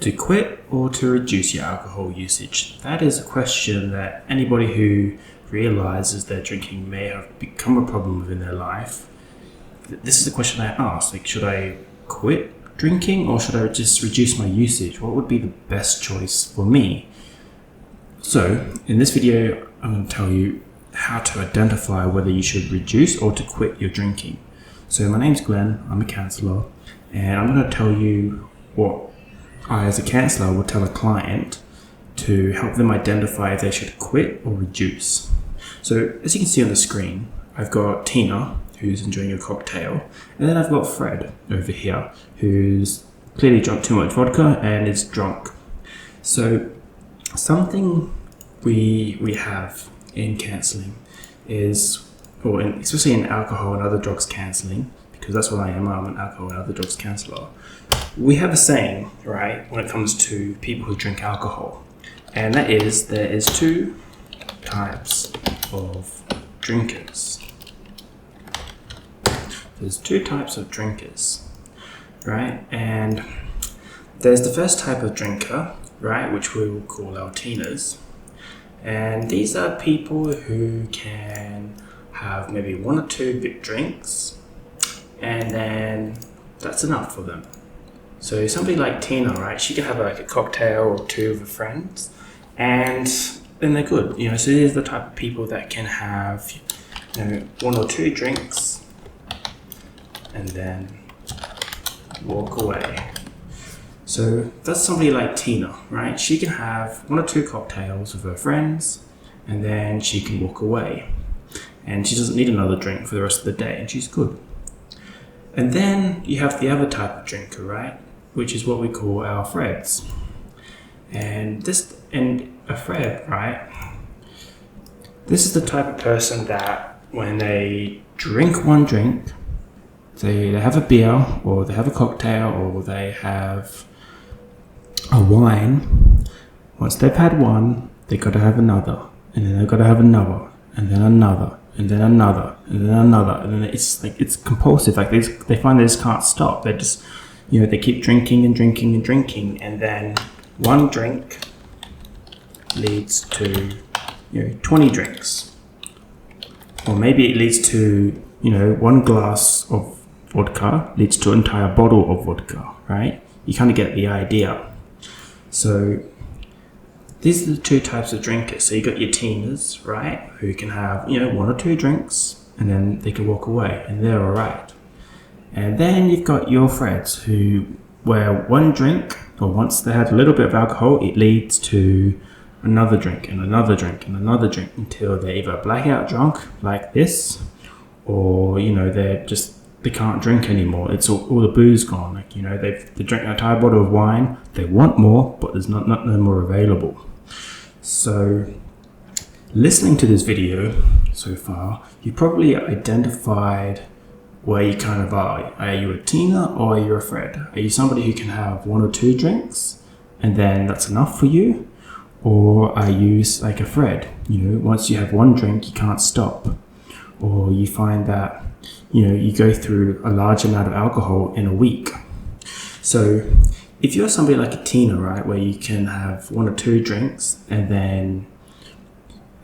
to quit or to reduce your alcohol usage? That is a question that anybody who realizes that drinking may have become a problem within their life, this is the question I ask. Like, should I quit drinking or should I just reduce my usage? What would be the best choice for me? So in this video, I'm going to tell you how to identify whether you should reduce or to quit your drinking. So my name's Glenn, I'm a counsellor, and I'm going to tell you what I as a counsellor would tell a client to help them identify if they should quit or reduce. So as you can see on the screen, I've got Tina, who's enjoying a cocktail, and then I've got Fred over here, who's clearly drunk too much vodka and is drunk. So something we have in counselling is, especially in alcohol and other drugs counselling, because that's what I am, I'm an alcohol and other drugs counsellor. We have a saying, right, when it comes to people who drink alcohol, and that is there is two types of drinkers. There's two types of drinkers, right? And there's the first type of drinker, right, which we will call our Tinas. And these are people who can have maybe one or two big drinks, and then that's enough for them. So somebody like Tina, right, she can have like a cocktail or two with her friends, and then they're good. So these are the type of people that can have, one or two drinks, and then walk away. So that's somebody like Tina, right? She can have one or two cocktails with her friends, and then she can walk away. And she doesn't need another drink for the rest of the day, and she's good. And then you have the other type of drinker, right? Which is what we call our Freds. And a Fred, right? This is the type of person that when they drink one drink, they have a beer, or they have a cocktail, or they have a wine. Once they've had one, they've got to have another, and then they've got to have another, and then another, and then another, and then another, and then it's compulsive. Like they find they just can't stop. They just, they keep drinking and drinking and drinking, and then one drink leads to 20 drinks, or maybe it leads to one glass of vodka leads to an entire bottle of vodka, right? You kind of get the idea. So these are the two types of drinkers. So you got your Tinas, right, who can have one or two drinks and then they can walk away and they're all right. And then you've got your Freds where one drink, or once they had a little bit of alcohol, it leads to another drink and another drink and another drink until they're either blackout drunk like this, or they can't drink anymore. It's all the booze gone. Like, they drink an entire bottle of wine. They want more, but there's no more available. So, listening to this video so far, you probably identified where you kind of are. Are you a Tina or are you a Fred? Are you somebody who can have one or two drinks and then that's enough for you? Or are you like a Fred? Once you have one drink, you can't stop. Or you find that you go through a large amount of alcohol in a week. So if you're somebody like a Tina, right, where you can have one or two drinks and then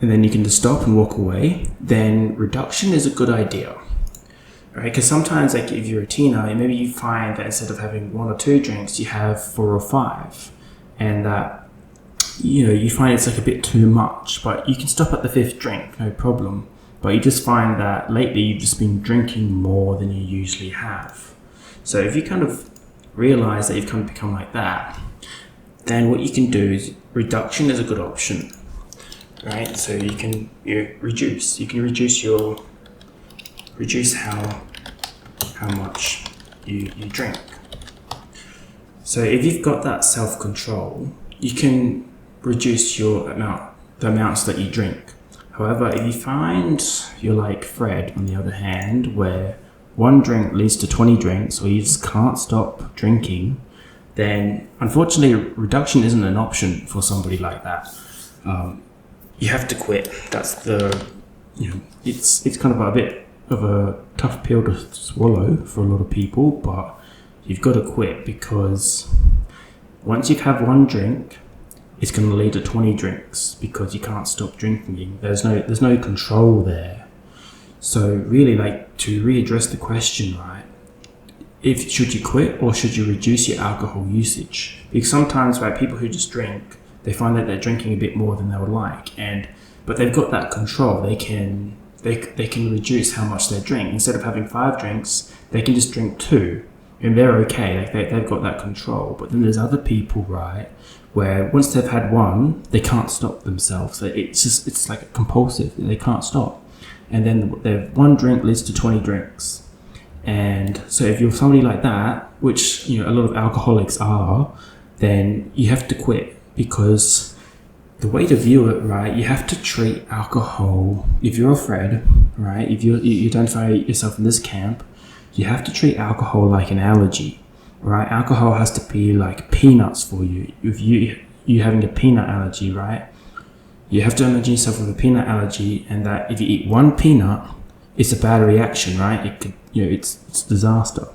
you can just stop and walk away, then reduction is a good idea, right? Because sometimes, like if you're a Tina, maybe you find that instead of having one or two drinks, you have 4 or 5, and that you find it's like a bit too much, but you can stop at the 5th drink, no problem. But you just find that lately you've just been drinking more than you usually have. So if you kind of realize that you've kind of become like that, then what you can do is reduction is a good option, right? So you can reduce. You can reduce how much you drink. So if you've got that self-control, you can reduce the amounts that you drink. However, if you find you're like Fred, on the other hand, where one drink leads to 20 drinks, or you just can't stop drinking, then unfortunately reduction isn't an option for somebody like that. You have to quit. That's it's kind of a bit of a tough pill to swallow for a lot of people, but you've got to quit because once you've had one drink, it's going to lead to 20 drinks because you can't stop drinking. There's no control there. So really, like, to readdress the question, right? Should you quit or should you reduce your alcohol usage? Because sometimes, right, people who just drink, they find that they're drinking a bit more than they would like, but they've got that control. They can reduce how much they drink. Instead of having 5 drinks, they can just drink 2, and they're okay. Like they've got that control. But then there's other people, right, where once they've had one, they can't stop themselves. It's like compulsive. They can't stop, and then one drink leads to 20 drinks. And so if you're somebody like that, which a lot of alcoholics are, then you have to quit, because the way to view it, right, you have to treat alcohol, if you're a Fred, right, if you identify yourself in this camp, you have to treat alcohol like an allergy, right? Alcohol has to be like peanuts for you. If you're having a peanut allergy, right, you have to imagine yourself with a peanut allergy, and that if you eat one peanut, it's a bad reaction, right? It could, it's disaster.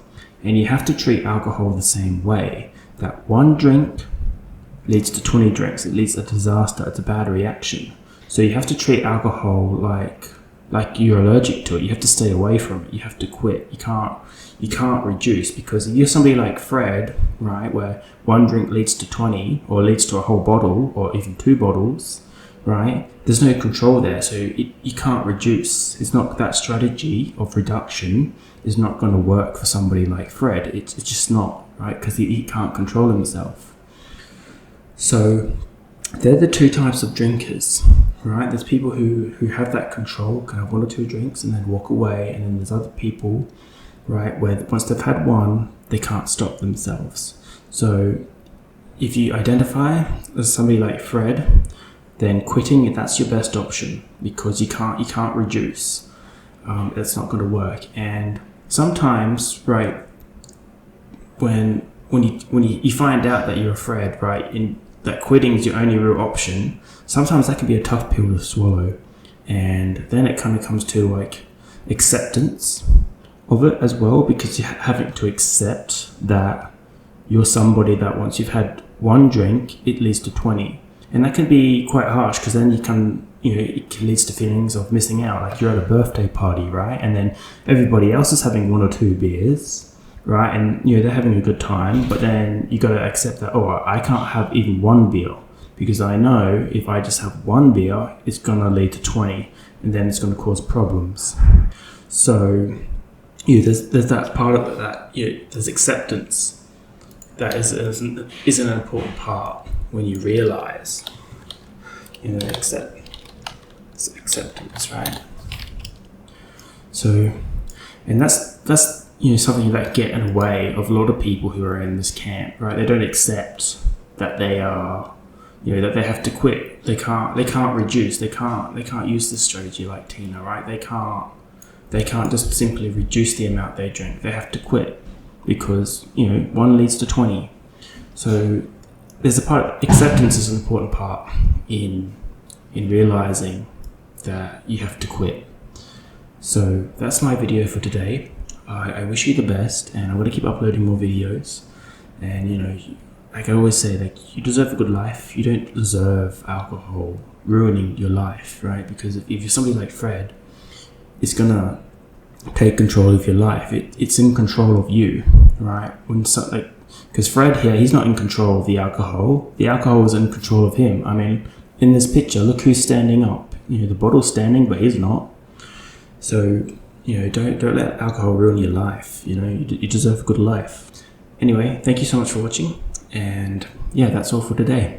And you have to treat alcohol the same way. That one drink leads to 20 drinks. It leads to a disaster. It's a bad reaction. So you have to treat alcohol like you're allergic to it. You have to stay away from it. You have to quit. You can't reduce, because if you're somebody like Fred, right, where one drink leads to 20 or leads to a whole bottle or even 2 bottles, right, there's no control there. So you can't reduce. It's not, that strategy of reduction is not going to work for somebody like Fred. It's just not, right, because he can't control himself. So they're the 2 types of drinkers, right? There's people who have that control, can have 1 or 2 drinks and then walk away. And then there's other people, right, where once they've had one, they can't stop themselves. So if you identify as somebody like Fred, then quitting, that's your best option, because you can't reduce. It's not going to work. And sometimes, right, when you find out that you're Fred, right, that quitting is your only real option, sometimes that can be a tough pill to swallow. And then it kind of comes to like acceptance of it as well, because you're having to accept that you're somebody that once you've had one drink, it leads to 20. And that can be quite harsh, because then it leads to feelings of missing out. Like you're at a birthday party, right? And then everybody else is having 1 or 2 beers, right? And they're having a good time, but then you got to accept that, I can't have even 1 beer, because I know if I just have 1 beer, it's going to lead to 20, and then it's going to cause problems. So there's that part of it that there's acceptance. That is an important part when you realize, acceptance, right? So, and that's something that get in the way of a lot of people who are in this camp, right? They don't accept that they are, that they have to quit. They can't reduce. They can't use this strategy like Tina, right? They can't just simply reduce the amount they drink. They have to quit, because 1 leads to 20. So there's a part, acceptance is an important part in realizing that you have to quit. So that's my video for today. I wish you the best, and I'm going to keep uploading more videos. And like I always say, like, you deserve a good life. You don't deserve alcohol ruining your life, right? Because if you're somebody like Fred, it's gonna take control of your life. It's in control of you, right? Because Fred here, he's not in control of the alcohol. The alcohol is in control of him. I mean, in this picture, look who's standing up. The bottle's standing, but he's not. So, don't let alcohol ruin your life. You deserve a good life. Anyway, thank you so much for watching. And yeah, that's all for today.